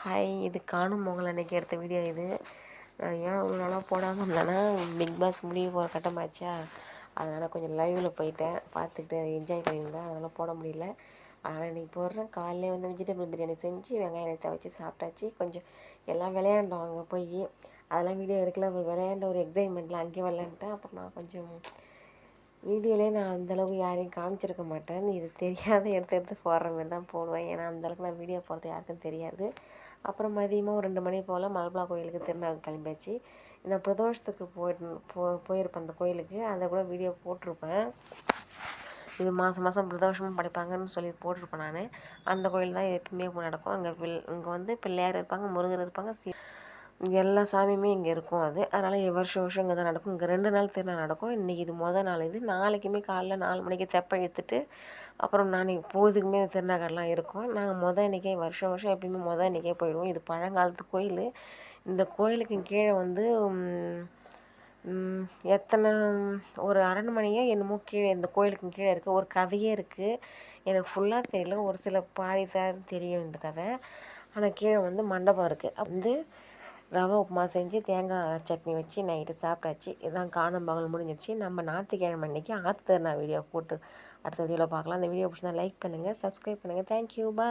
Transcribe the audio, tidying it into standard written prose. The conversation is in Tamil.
ஹாய், இது காணும் பொங்கல் அன்றைக்கி எடுத்த வீடியோ இது. ஏன் இவ்வளோ நாளாக போடாமல் இருந்தேன்னா, பிக் பாஸ் முடிய போகிற கட்டமாச்சா, அதனால் கொஞ்சம் லைவில் போயிட்டேன், பார்த்துட்டு அதை என்ஜாய் பண்ணியிருந்தேன். அதனால் போட முடியல. அதனால் இன்றைக்கி போடுறேன். காலையிலே வந்து வெஜிடபிள் பிரியாணி செஞ்சு வெங்காயம் எடுத்து வச்சு சாப்பிட்டாச்சு. கொஞ்சம் எல்லாம் விளையாண்டோம் அங்கே போய். அதெல்லாம் வீடியோ எடுக்கல. விளையாண்ட ஒரு எக்ஸைட்மெண்ட்டில் அங்கேயே விளையாண்டேன். அப்புறம் நான் கொஞ்சம் வீடியோலேயே நான் அந்தளவுக்கு யாரையும் காமிச்சிருக்க மாட்டேன். இது தெரியாத எடுத்து எடுத்து போடுற மாதிரி தான் போடுவேன். ஏன்னா அந்தளவுக்கு நான் வீடியோ போடுறது யாருக்கும் தெரியாது. அப்புறம் மதியமாக ஒரு 2 மணி போல் மலபலா கோயிலுக்கு திருநாவுக்கு கிளம்பியாச்சு. நான் பிரதோஷத்துக்கு போயிருப்பேன் அந்த கோயிலுக்கு. அதை கூட வீடியோ போட்டிருப்பேன். இது மாதம் மாதம் பிரதோஷமும் படைப்பாங்கன்னு சொல்லி போட்டிருப்பேன் நான். அந்த கோயில் தான் எப்பவுமே நடக்கும். இங்கே வந்து பிள்ளையார் இருப்பாங்க, முருகர் இருப்பாங்க, எல்லா சாமியுமே இங்கே இருக்கும். அதனால் வருஷம் வருஷம் இங்கே தான் நடக்கும். இங்கே 2 நாள் திருநாள் நடக்கும். இன்றைக்கி இது நாள். இது நாளைக்குமே காலைல 4 மணிக்கு தெப்பம் இழுத்துட்டு அப்புறம் நாளைக்கு பொழுதுக்குமே திருநகர்லாம் இருக்கும். நாங்கள் அன்றைக்கே வருஷம் வருஷம் எப்பயுமே அன்றைக்கே போயிடுவோம். இது பழங்காலத்து கோயில். இந்த கோயிலுக்கு கீழே வந்து எத்தனை ஒரு அரண்மனையோ என்னமோ கீழே இந்த கோயிலுக்கு கீழே இருக்குது. ஒரு கதையே இருக்குது. எனக்கு ஃபுல்லாக தெரியல, ஒரு சில பாதி தான் தெரியும் இந்த கதை. ஆனால் கீழே வந்து மண்டபம் இருக்குது. வந்து ரவை உப்புமா செஞ்சு தேங்காய் சட்னி வச்சு நைட்டு சாப்பிட்டாச்சு. இதுதான் காணும் பொங்கல் முடிஞ்சிடுச்சு. நம்ம ஞாயிற்றுக்கிழமை அன்றைக்கி ஆற்று திருநாள் வீடியோ போட்டு அடுத்த வீடியோவில் பார்க்கலாம். அந்த வீடியோ பிடிச்சா லைக் பண்ணுங்கள், சப்ஸ்கிரைப் பண்ணுங்கள். தேங்க்யூ, பாய்.